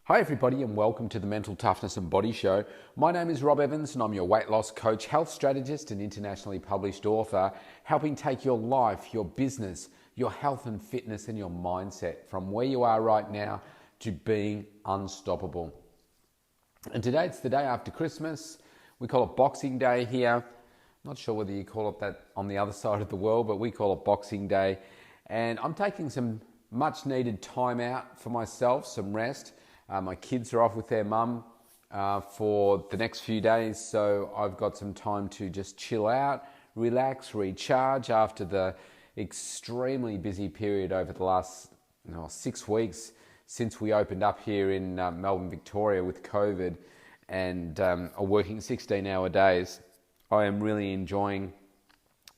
Hi everybody and welcome to the Mental Toughness and Body Show. My name is Rob Evans and I'm your weight loss coach, health strategist and internationally published author, helping take your life, your business, your health and fitness and your mindset from where you are right now to being unstoppable. And today it's the day after Christmas. We call it Boxing Day here. Not sure whether you call it that on the other side of the world, but we call it Boxing Day. And I'm taking some much needed time out for myself, some rest. My kids are off with their mum for the next few days, so I've got some time to just chill out, relax, recharge after the extremely busy period over the last 6 weeks since we opened up here in Melbourne, Victoria with COVID and are working 16-hour days. I am really enjoying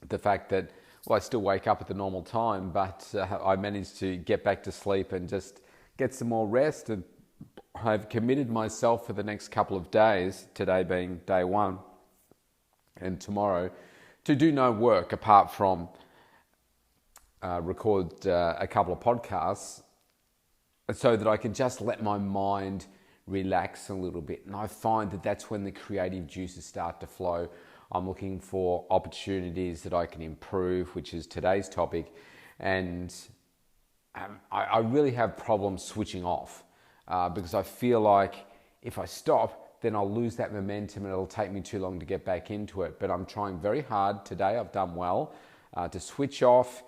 the fact that, I still wake up at the normal time, but I managed to get back to sleep and just get some more rest. And I've committed myself for the next couple of days, today being day one and tomorrow, to do no work apart from record a couple of podcasts so that I can just let my mind relax a little bit. And I find that that's when the creative juices start to flow. I'm looking for opportunities that I can improve, which is today's topic. And I really have problems switching off. Because I feel like if I stop, then I'll lose that momentum and it'll take me too long to get back into it. But I'm trying very hard today. I've done well to switch off,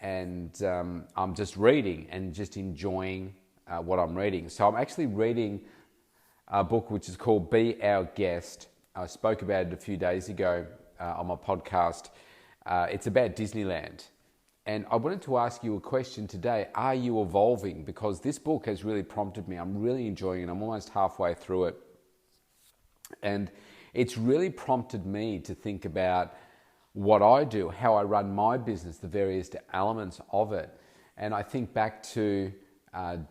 and I'm just reading and just enjoying what I'm reading. So I'm actually reading a book which is called Be Our Guest. I spoke about it a few days ago on my podcast. It's about Disneyland. And I wanted to ask you a question today. Are you evolving? Because this book has really prompted me. I'm really enjoying it. I'm almost halfway through it. And it's really prompted me to think about what I do, how I run my business, the various elements of it. And I think back to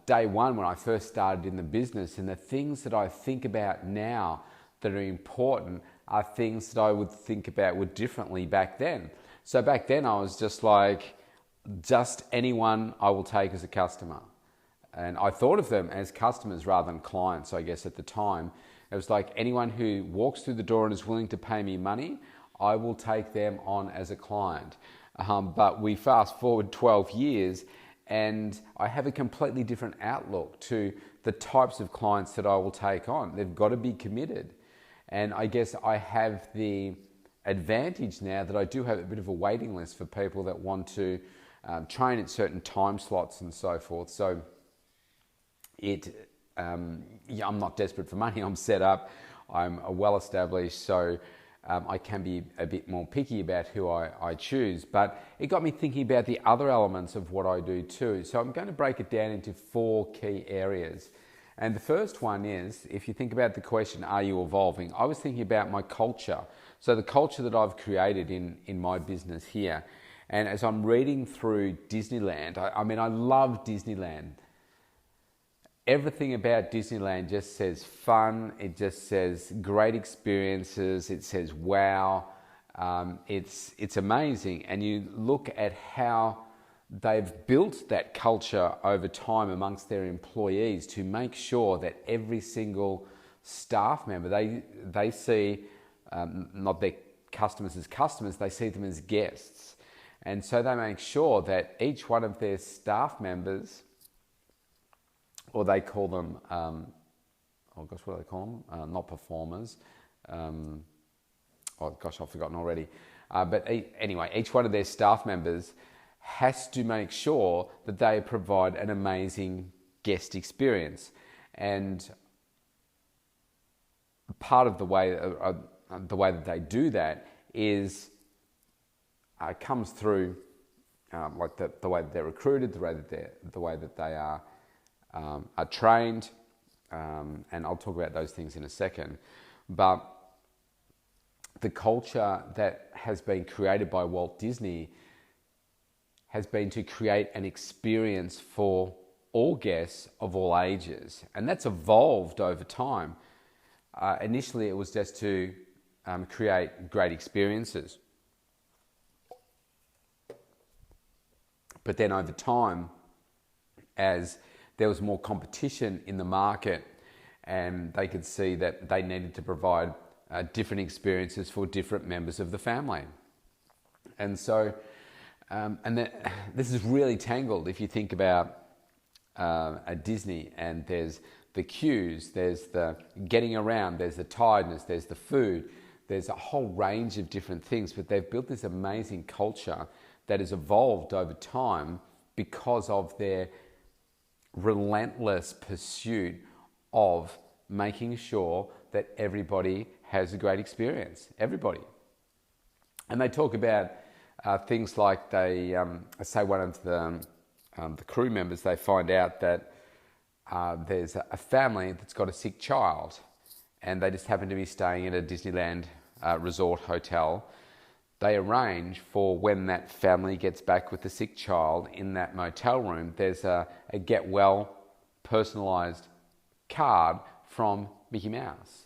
day one when I first started in the business, and the things that I think about now that are important are things that I would think about were differently back then. So back then I was just anyone I will take as a customer. And I thought of them as customers rather than clients, I guess, at the time. It was like anyone who walks through the door and is willing to pay me money, I will take them on as a client. But we fast forward 12 years and I have a completely different outlook to the types of clients that I will take on. They've got to be committed. And I guess I have the advantage now that I do have a bit of a waiting list for people that want to train at certain time slots and so forth. So I'm not desperate for money. I'm set up. I'm well established. So I can be a bit more picky about who I choose. But it got me thinking about the other elements of what I do too. So I'm going to break it down into 4 key areas. And the first one is, if you think about the question, are you evolving? I was thinking about my culture. So the culture that I've created in my business here. And as I'm reading through Disneyland, I love Disneyland. Everything about Disneyland just says fun. It just says great experiences. It says wow. It's amazing. And you look at how they've built that culture over time amongst their employees to make sure that every single staff member, they see not their customers as customers, they see them as guests. And so they make sure that each one of their staff members, or they call them, what do they call them? Not performers. I've forgotten already. But anyway, each one of their staff members has to make sure that they provide an amazing guest experience. And part of the way that they do that is comes through the way that they're recruited, the way that they are trained, and I'll talk about those things in a second. But the culture that has been created by Walt Disney has been to create an experience for all guests of all ages, and that's evolved over time. Initially, it was just to create great experiences. But then over time, as there was more competition in the market and they could see that they needed to provide different experiences for different members of the family. And so, this is really tangled if you think about at Disney, and there's the queues, there's the getting around, there's the tiredness, there's the food, there's a whole range of different things, but they've built this amazing culture that has evolved over time because of their relentless pursuit of making sure that everybody has a great experience, everybody. And they talk about things like they say one of the crew members, they find out that there's a family that's got a sick child, and they just happen to be staying at a Disneyland resort hotel. They arrange for when that family gets back with the sick child in that motel room, there's a get well personalised card from Mickey Mouse.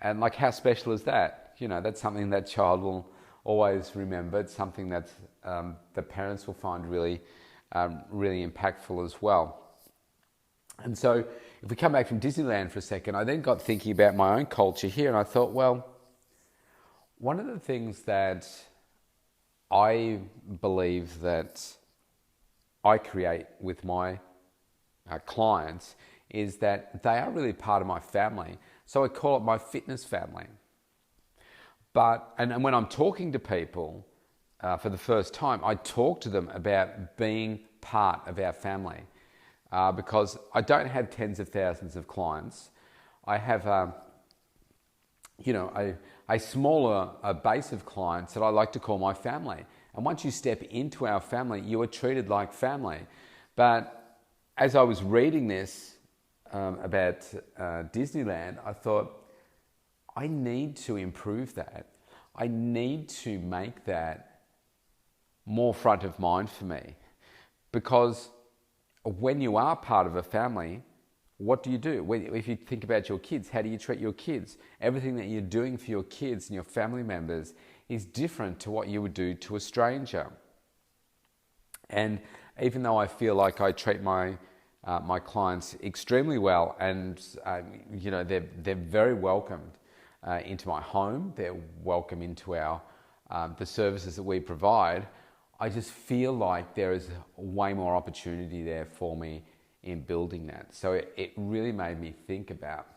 And like, how special is that? You know, that's something that child will always remember. It's something that the parents will find really impactful as well. And so if we come back from Disneyland for a second, I then got thinking about my own culture here, and I thought, well, one of the things that I believe that I create with my clients is that they are really part of my family. So I call it my fitness family. And when I'm talking to people for the first time, I talk to them about being part of our family. Because I don't have tens of thousands of clients. I have a smaller base of clients that I like to call my family. And once you step into our family, you are treated like family. But as I was reading this about Disneyland, I thought, I need to improve that. I need to make that more front of mind for me. Because when you are part of a family, what do you do? If you think about your kids, how do you treat your kids? Everything that you're doing for your kids and your family members is different to what you would do to a stranger. And even though I feel like I treat my clients extremely well, and they're very welcomed into my home, they're welcome into our the services that we provide, I just feel like there is way more opportunity there for me in building that. So it really made me think about,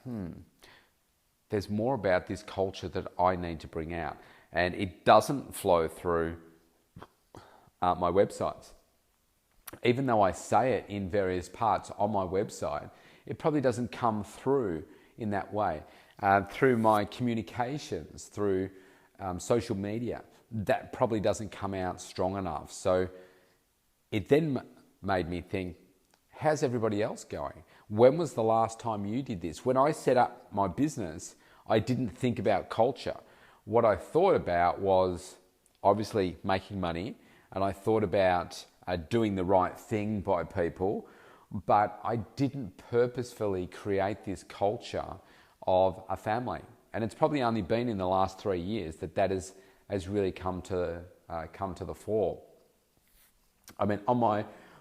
there's more about this culture that I need to bring out. And it doesn't flow through my websites. Even though I say it in various parts on my website, it probably doesn't come through in that way. Through my communications, through social media, that probably doesn't come out strong enough. So it then made me think, how's everybody else going? When was the last time you did this? When I set up my business, I didn't think about culture. What I thought about was obviously making money, and I thought about doing the right thing by people, but I didn't purposefully create this culture of a family. And it's probably only been in the last 3 years that has really come to the fore. I mean, on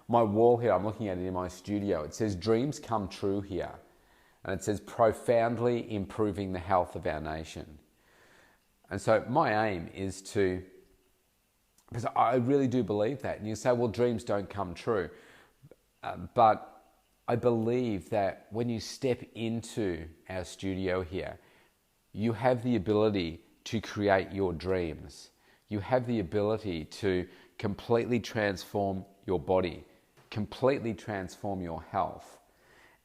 my wall here, I'm looking at it in my studio, it says dreams come true here. And it says profoundly improving the health of our nation. And so my aim is to, because I really do believe that. And you say, well, dreams don't come true. But I believe that when you step into our studio here, you have the ability to create your dreams. You have the ability to completely transform your body, completely transform your health,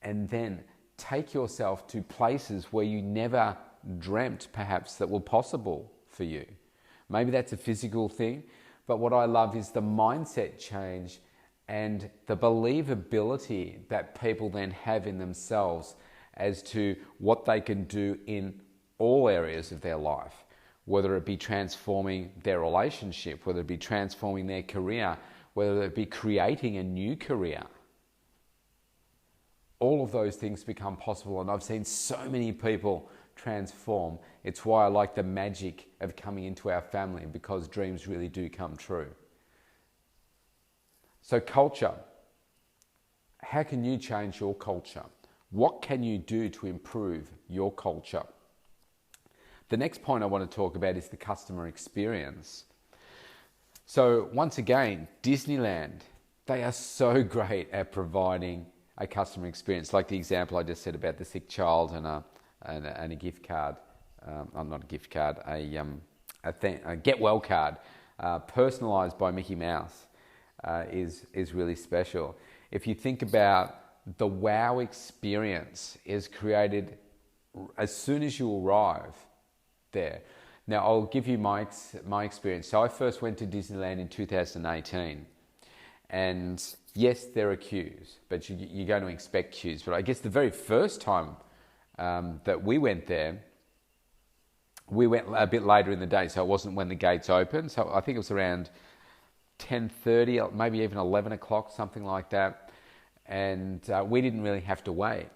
and then take yourself to places where you never dreamt perhaps that were possible for you. Maybe that's a physical thing, but what I love is the mindset change and the believability that people then have in themselves as to what they can do in all areas of their life, whether it be transforming their relationship, whether it be transforming their career, whether it be creating a new career. All of those things become possible, and I've seen so many people transform. It's why I like the magic of coming into our family, because dreams really do come true. So culture. How can you change your culture? What can you do to improve your culture? The next point I want to talk about is the customer experience. So once again, Disneyland, they are so great at providing a customer experience, like the example I just said about the sick child and a gift card. Not a gift card, a get well card, personalised by Mickey Mouse, is really special. If you think about the wow experience is created as soon as you arrive there. Now, I'll give you my experience. So I first went to Disneyland in 2018. And yes, there are queues, but you're going to expect queues. But I guess the very first time that we went there, we went a bit later in the day. So it wasn't when the gates opened. So I think it was around 10:30, maybe even 11 o'clock, something like that. And we didn't really have to wait.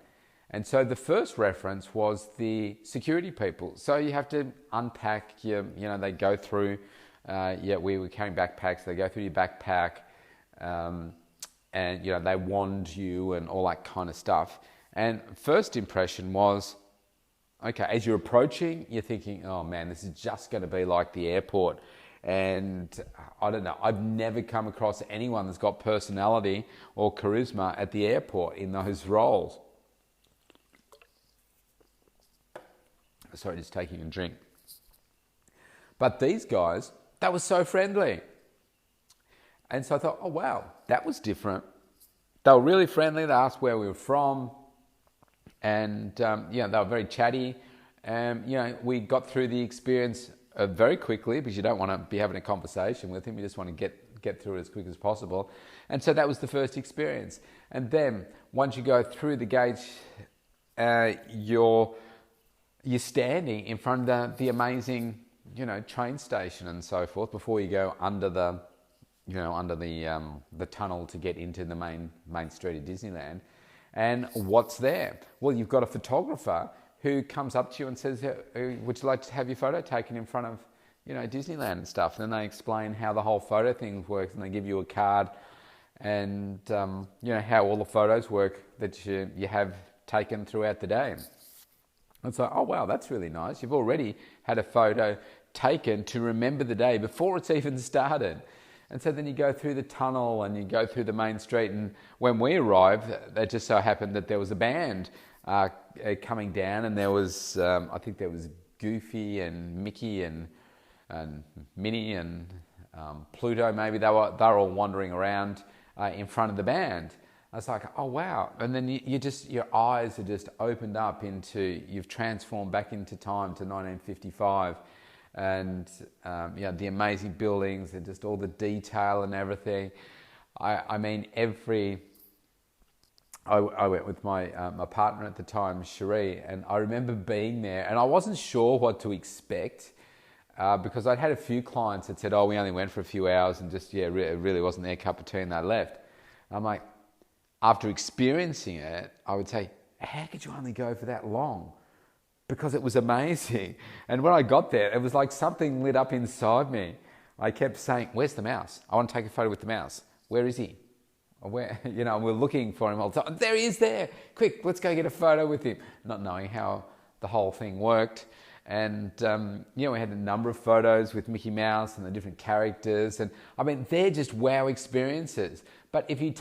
And so the first reference was the security people. So you have to unpack they go through, we were carrying backpacks, they go through your backpack, and they wand you and all that kind of stuff. And first impression was, okay, as you're approaching, you're thinking, oh man, this is just going to be like the airport. And I don't know, I've never come across anyone that's got personality or charisma at the airport in those roles. Sorry, just taking a drink. But these guys, they were so friendly. And so I thought, oh wow, that was different. They were really friendly. They asked where we were from. And they were very chatty. We got through the experience very quickly, because you don't want to be having a conversation with him. You just want to get through it as quick as possible. And so that was the first experience. And then once you go through the gates, you're standing in front of the amazing, train station and so forth before you go under the tunnel to get into the main street of Disneyland. And what's there? Well, you've got a photographer who comes up to you and says, would you like to have your photo taken in front of, Disneyland and stuff? And then they explain how the whole photo thing works, and they give you a card and, how all the photos work that you have taken throughout the day. It's like, oh wow, that's really nice. You've already had a photo taken to remember the day before it's even started. And so then you go through the tunnel and you go through the main street. And when we arrived, it just so happened that there was a band coming down, and there was, I think there was Goofy and Mickey and Minnie and Pluto. Maybe they were all wandering around in front of the band. I was like, oh wow. And then your eyes are just opened up you've transformed back into time to 1955. And the amazing buildings and just all the detail and everything. I went with my partner at the time, Cherie, and I remember being there, and I wasn't sure what to expect because I'd had a few clients that said, oh, we only went for a few hours and just, it really wasn't their cup of tea and they left. And I'm like, after experiencing it, I would say, how could you only go for that long? Because it was amazing. And when I got there, it was like something lit up inside me. I kept saying, where's the mouse? I want to take a photo with the mouse. Where is he? Where, we're looking for him all the time. There he is there. Quick, let's go get a photo with him. Not knowing how the whole thing worked. And, we had a number of photos with Mickey Mouse and the different characters. And they're just wow experiences. But if you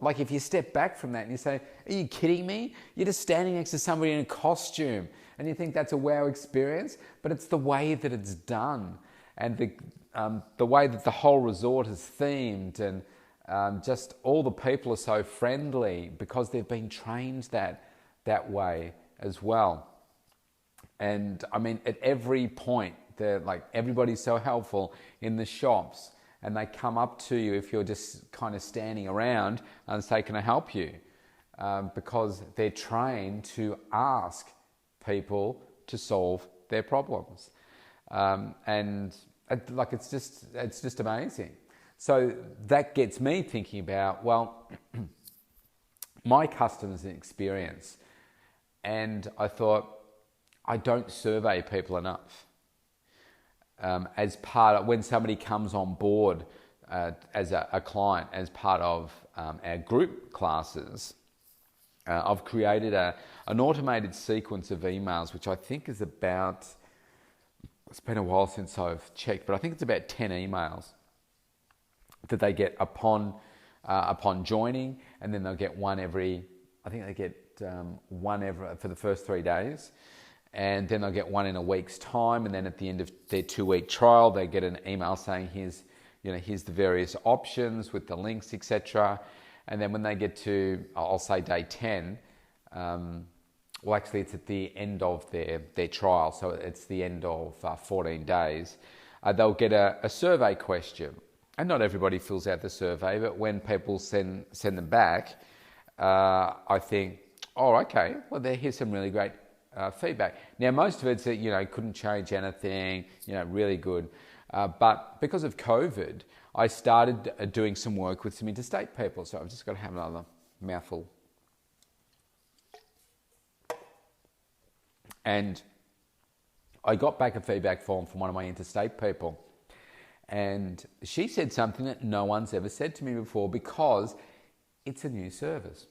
if you step back from that and you say, are you kidding me? You're just standing next to somebody in a costume and you think that's a wow experience, but it's the way that it's done and the way that the whole resort is themed, and just all the people are so friendly because they've been trained that way as well. And at every point, they're like, everybody's so helpful in the shops. And they come up to you if you're just kind of standing around and say, can I help you? Because they're trained to ask people to solve their problems. It's just amazing. So that gets me thinking about, well, my customers experience. And I thought, I don't survey people enough. As part of when somebody comes on board as a client, as part of our group classes, I've created an automated sequence of emails, which I think is about, it's been a while since I've checked, but I think it's about 10 emails that they get upon joining, and then they'll get one every, I think they get one every for the first 3 days, and then they'll get one in a week's time, and then at the end of their 2-week trial, they get an email saying here's the various options with the links, etc. And then when they get to, I'll say day 10, well, actually it's at the end of their trial, so it's the end of 14 days, they'll get a survey question. And not everybody fills out the survey, but when people send them back, I think, oh, okay, well, here's some really great feedback. Now, most of it's that, couldn't change anything, really good. But because of COVID, I started doing some work with some interstate people. So I've just got to have another mouthful. And I got back a feedback form from one of my interstate people. And she said something that no one's ever said to me before, because it's a new service.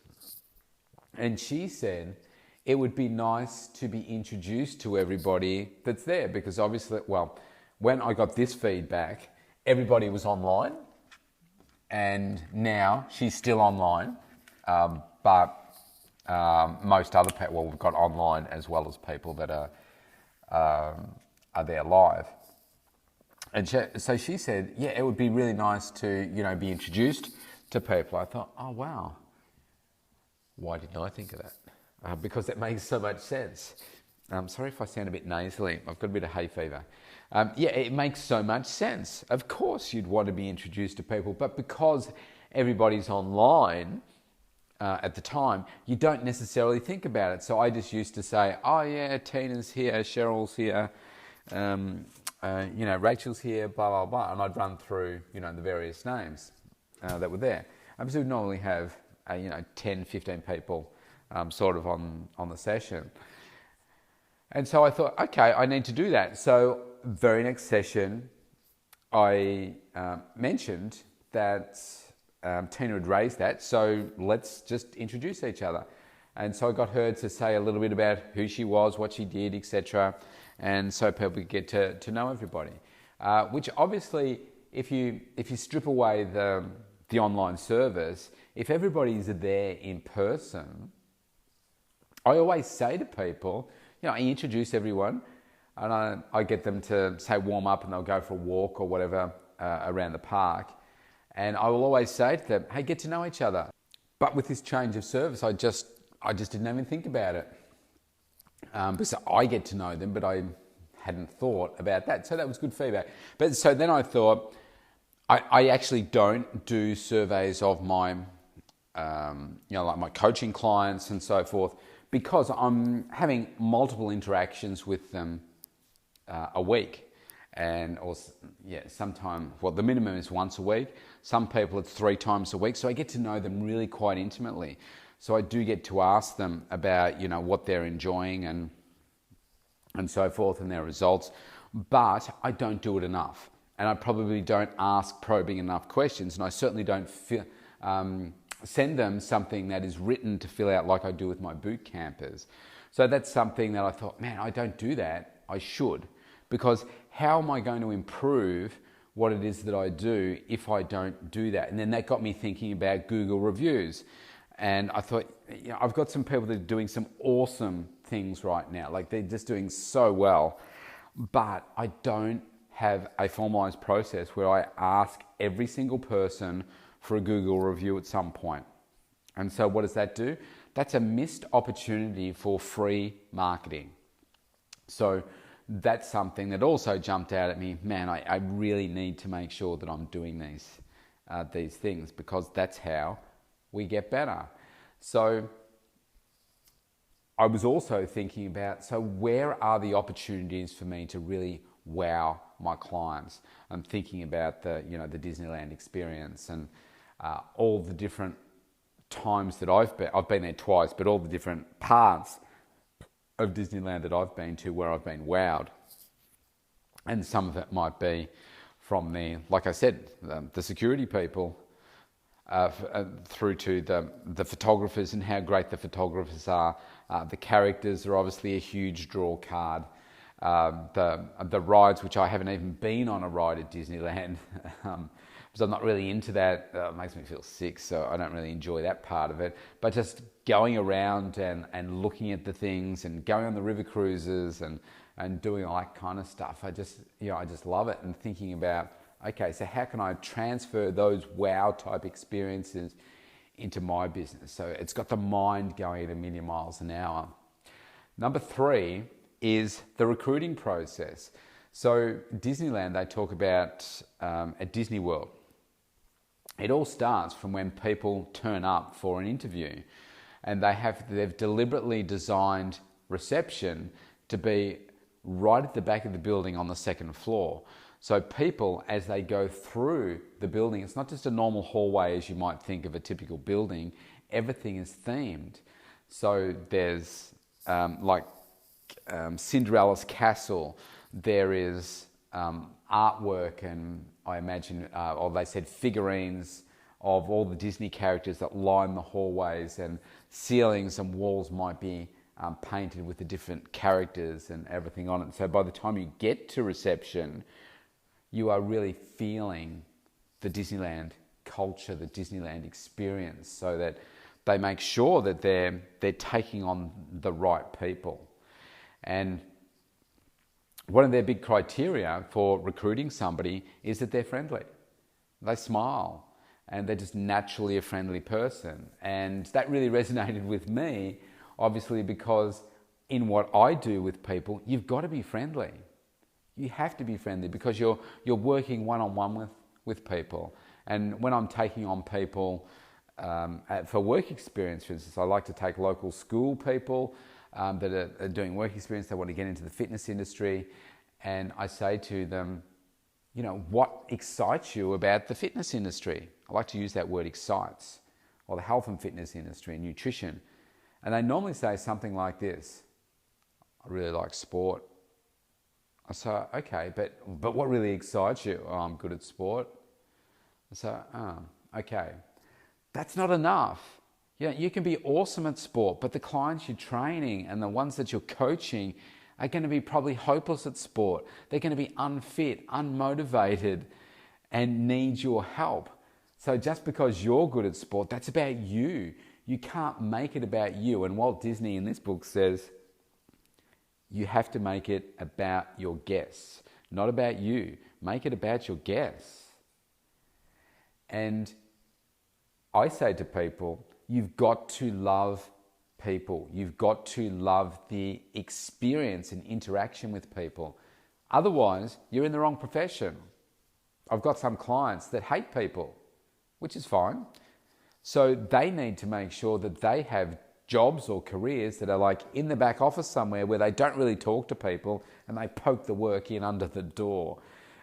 And she said it would be nice to be introduced to everybody that's there, because obviously, well, when I got this feedback, everybody was online, and now she's still online, but most other people, well, we've got online as well as people that are there live. And so she said, yeah, it would be really nice to, be introduced to people. I thought, oh, wow. Why didn't I think of that? Because it makes so much sense. Sorry if I sound a bit nasally. I've got a bit of hay fever. Yeah, it makes so much sense. Of course you'd want to be introduced to people, but because everybody's online at the time, you don't necessarily think about it. So I just used to say, oh yeah, Tina's here, Cheryl's here, Rachel's here, blah, blah, blah. And I'd run through, the various names that were there. So we'd normally have, 10, 15 people sort of on the session. And so I thought, okay, I need to do that. So very next session, I mentioned that Tina had raised that, so let's just introduce each other. And so I got her to say a little bit about who she was, what she did, etc. And so people could get to know everybody. Which obviously, if you strip away the online service, if everybody's there in person, I always say to people, I introduce everyone, and I get them to say warm up, and they'll go for a walk or whatever around the park. And I will always say to them, hey, get to know each other. But with this change of service, I just didn't even think about it. Because I get to know them, but I hadn't thought about that. So that was good feedback. But so then I thought, I actually don't do surveys of my, like my coaching clients and so forth, because I'm having multiple interactions with them a week. And sometimes, the minimum is once a week. Some people it's 3 times a week. So I get to know them really quite intimately. So I do get to ask them about, what they're enjoying and so forth, and their results. But I don't do it enough. And I probably don't ask probing enough questions. And I certainly don't send them something that is written to fill out like I do with my boot campers. So that's something that I thought, man, I don't do that. I should. Because how am I going to improve what it is that I do if I don't do that? And then that got me thinking about Google reviews. And I thought, I've got some people that are doing some awesome things right now. Like, they're just doing so well. But I don't have a formalized process where I ask every single person for a Google review at some point. And so what does that do? That's a missed opportunity for free marketing. So that's something that also jumped out at me. Man, I really need to make sure that I'm doing these things, because that's how we get better. So I was also thinking about, so where are the opportunities for me to really wow my clients? I'm thinking about the Disneyland experience and all the different times that I've been there twice, but all the different parts of Disneyland that I've been to where I've been wowed. And some of it might be from like I said, the security people. through to the photographers and how great the photographers are. The characters are obviously a huge draw card. The rides, which I haven't even been on a ride at Disneyland, because I'm not really into that. It makes me feel sick, so I don't really enjoy that part of it. But just going around and looking at the things and going on the river cruises and doing all that kind of stuff, I just love it. And thinking about, okay, so how can I transfer those wow type experiences into my business? So it's got the mind going at 1,000,000 miles an hour. Number 3 is the recruiting process. So Disneyland, they talk about at Disney World, it all starts from when people turn up for an interview, and they've deliberately designed reception to be right at the back of the building on the second floor. So people, as they go through the building, it's not just a normal hallway as you might think of a typical building. Everything is themed. So there's Cinderella's castle. There is artwork, and I imagine, or they said figurines of all the Disney characters that line the hallways, and ceilings and walls might be painted with the different characters and everything on it. So by the time you get to reception, you are really feeling the Disneyland culture, the Disneyland experience, so that they make sure that they're taking on the right people. And one of their big criteria for recruiting somebody is that they're friendly. They smile, and they're just naturally a friendly person. And that really resonated with me, obviously, because in what I do with people, you've got to be friendly. You have to be friendly because you're working one-on-one with people. And when I'm taking on people for work experience, for instance, I like to take local school people that are doing work experience. They want to get into the fitness industry, and I say to them, what excites you about the fitness industry? I like to use that word, excites, or the health and fitness industry and nutrition. And they normally say something like this: I really like sport. I say, okay, but what really excites you? Oh, I'm good at sport. I say, okay. That's not enough. You can be awesome at sport, but the clients you're training and the ones that you're coaching are going to be probably hopeless at sport. They're going to be unfit, unmotivated, and need your help. So just because you're good at sport, that's about you. You can't make it about you. And Walt Disney in this book says, you have to make it about your guests, not about you. Make it about your guests. And I say to people, you've got to love people. You've got to love the experience and interaction with people. Otherwise, you're in the wrong profession. I've got some clients that hate people, which is fine. So they need to make sure that they have jobs or careers that are like in the back office somewhere where they don't really talk to people and they poke the work in under the door,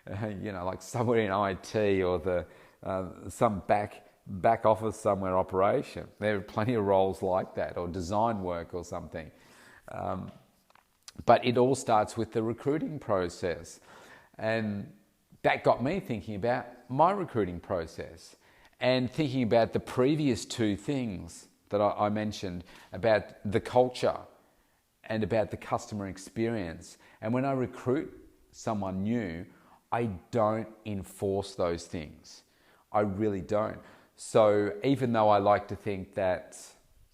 like somewhere in IT or some back office somewhere operation. There are plenty of roles like that, or design work or something. But it all starts with the recruiting process. And that got me thinking about my recruiting process and thinking about the previous 2 things that I mentioned about the culture and about the customer experience. And when I recruit someone new, I don't enforce those things. I really don't. So even though I like to think that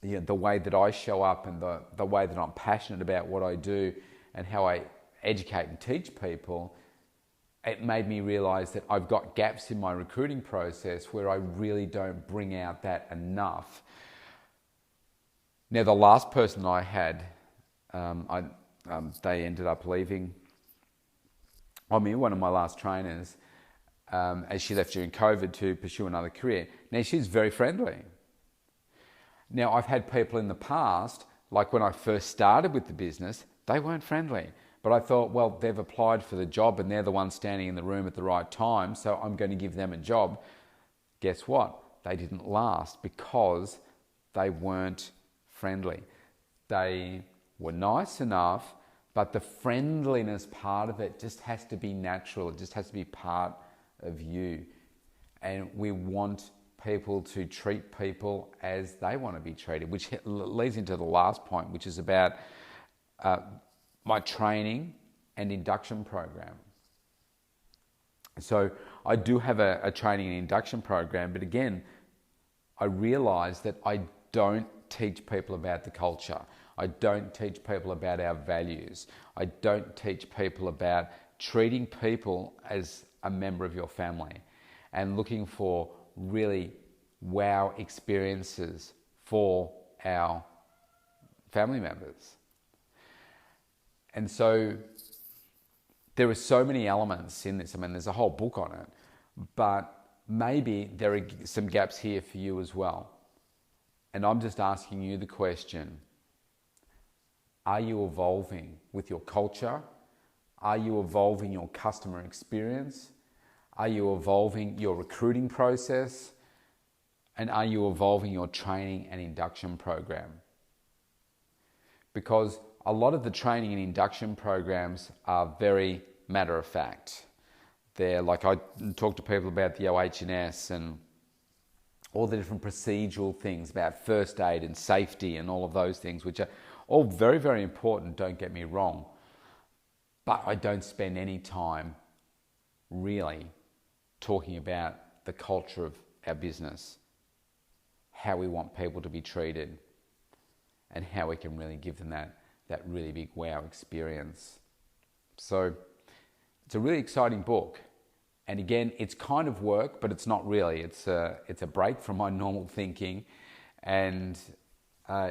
the way that I show up and the way that I'm passionate about what I do and how I educate and teach people, it made me realize that I've got gaps in my recruiting process where I really don't bring out that enough. Now, the last person I had, they ended up leaving. One of my last trainers, as she left during COVID to pursue another career. Now, she's very friendly. Now, I've had people in the past, like when I first started with the business, they weren't friendly. But I thought, well, they've applied for the job and they're the ones standing in the room at the right time, so I'm going to give them a job. Guess what? They didn't last because they weren't friendly. They were nice enough, but the friendliness part of it just has to be natural. It just has to be part of you. And we want people to treat people as they want to be treated, which leads into the last point, which is about my training and induction program. So I do have a training and induction program, but again, I realize that I don't teach people about the culture. I don't teach people about our values. I don't teach people about treating people as a member of your family and looking for really wow experiences for our family members. And so there are so many elements in this. I mean, there's a whole book on it, but maybe there are some gaps here for you as well. And I'm just asking you the question, are you evolving with your culture? Are you evolving your customer experience? Are you evolving your recruiting process? And are you evolving your training and induction program? Because a lot of the training and induction programs are very matter of fact. They're like, I talk to people about the OH&S and all the different procedural things about first aid and safety and all of those things, which are all very, very important, don't get me wrong. But I don't spend any time really talking about the culture of our business, how we want people to be treated, and how we can really give them that really big wow experience. So it's a really exciting book. And again, it's kind of work, but it's not really. It's a break from my normal thinking, and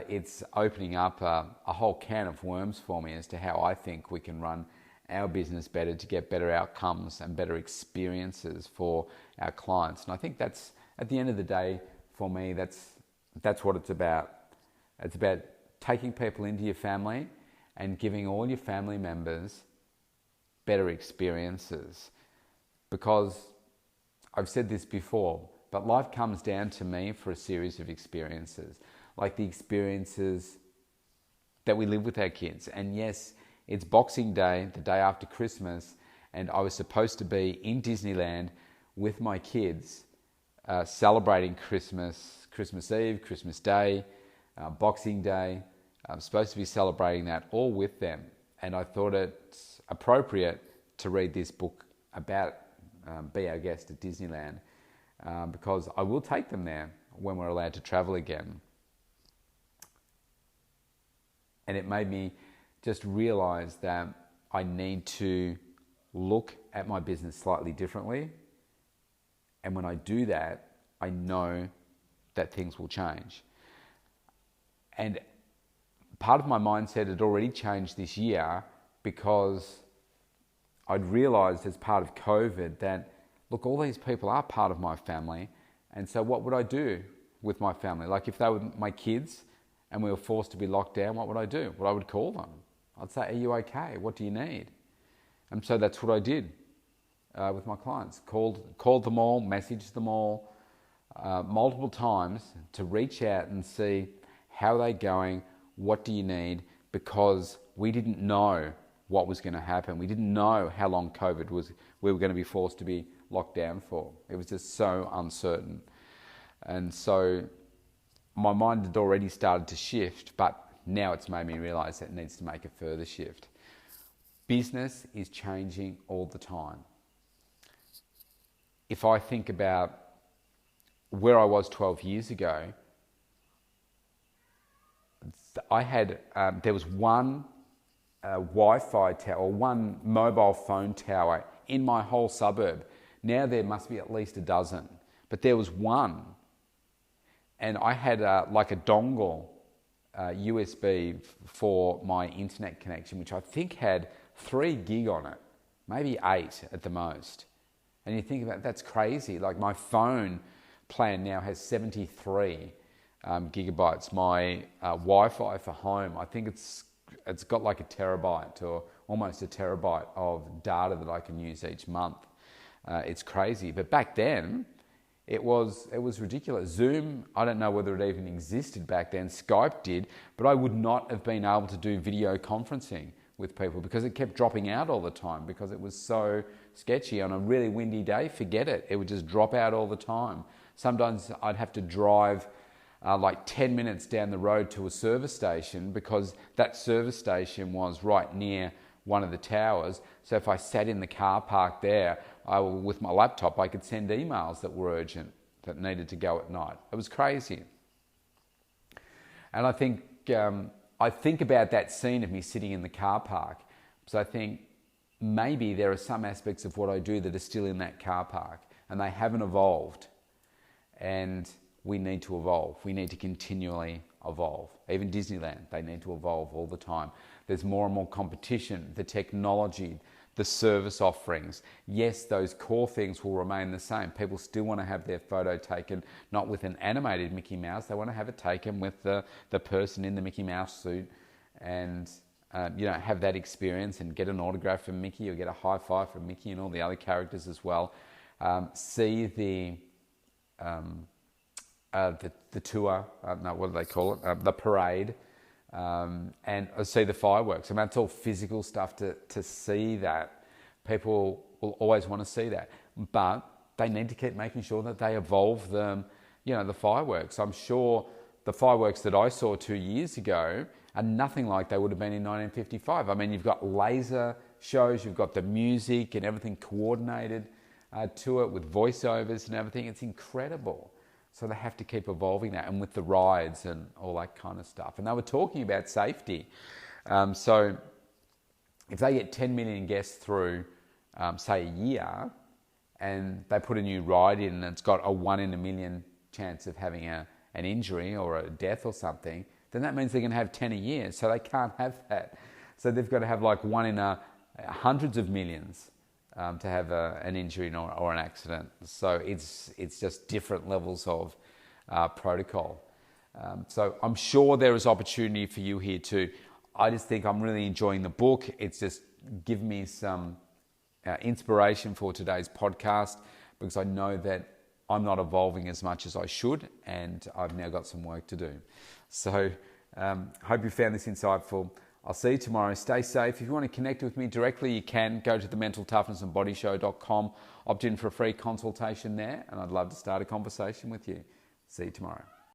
it's opening up a whole can of worms for me as to how I think we can run our business better to get better outcomes and better experiences for our clients. And I think that's, at the end of the day, for me, that's what it's about. It's about taking people into your family and giving all your family members better experiences. Because I've said this before, but life comes down to me for a series of experiences, like the experiences that we live with our kids. And yes, it's Boxing Day, the day after Christmas, and I was supposed to be in Disneyland with my kids, celebrating Christmas Eve, Christmas Day, Boxing Day. I'm supposed to be celebrating that all with them. And I thought it's appropriate to read this book about Be Our Guest at Disneyland, because I will take them there when we're allowed to travel again. And it made me just realize that I need to look at my business slightly differently. And when I do that, I know that things will change. And part of my mindset had already changed this year, because I'd realized as part of COVID that, look, all these people are part of my family. And so what would I do with my family? Like if they were my kids and we were forced to be locked down, what would I do? Well, I would call them. I'd say, are you okay? What do you need? And so that's what I did with my clients. Called them all, messaged them all multiple times to reach out and see how they're going, what do you need? Because we didn't know what was going to happen. We didn't know how long we were going to be forced to be locked down for. It was just so uncertain. And so my mind had already started to shift, but now it's made me realize that it needs to make a further shift. Business is changing all the time. If I think about where I was 12 years ago, there was one Wi-Fi tower, or one mobile phone tower in my whole suburb. Now there must be at least a dozen, but there was one. And I had like a dongle USB for my internet connection, which I think had 3 gig on it, maybe 8 at the most. And you think about, that's crazy. Like my phone plan now has 73 gigabytes. My Wi-Fi for home, I think it's got like a terabyte or almost a terabyte of data that I can use each month. It's crazy. But back then, it was ridiculous. Zoom, I don't know whether it even existed back then. Skype did, but I would not have been able to do video conferencing with people because it kept dropping out all the time because it was so sketchy. On a really windy day, forget it. It would just drop out all the time. Sometimes I'd have to drive like 10 minutes down the road to a service station because that service station was right near one of the towers. So if I sat in the car park there, with my laptop, I could send emails that were urgent, that needed to go at night. It was crazy. And I think about that scene of me sitting in the car park. So I think maybe there are some aspects of what I do that are still in that car park and they haven't evolved. And we need to evolve. We need to continually evolve. Even Disneyland, they need to evolve all the time. There's more and more competition, the technology, the service offerings. Yes, those core things will remain the same. People still want to have their photo taken, not with an animated Mickey Mouse. They want to have it taken with the person in the Mickey Mouse suit and have that experience and get an autograph from Mickey or get a high five from Mickey and all the other characters as well. See the tour, what do they call it? The parade, and see the fireworks. I mean, it's all physical stuff to see that. People will always want to see that, but they need to keep making sure that they evolve the fireworks. I'm sure the fireworks that I saw 2 years ago are nothing like they would have been in 1955. I mean, you've got laser shows, you've got the music and everything coordinated to it with voiceovers and everything. It's incredible. So they have to keep evolving that, and with the rides and all that kind of stuff. And they were talking about safety. So if they get 10 million guests through, say, a year, and they put a new ride in and it's got a 1 in a million chance of having an injury or a death or something, then that means they're going to have 10 a year. So they can't have that. So they've got to have like 1 in hundreds of millions to have an injury or an accident. So it's just different levels of protocol. So I'm sure there is opportunity for you here too. I just think I'm really enjoying the book. It's just given me some inspiration for today's podcast, because I know that I'm not evolving as much as I should, and I've now got some work to do. So hope you found this insightful. I'll see you tomorrow. Stay safe. If you want to connect with me directly, you can go to thementaltoughnessandbodyshow.com, opt in for a free consultation there, and I'd love to start a conversation with you. See you tomorrow.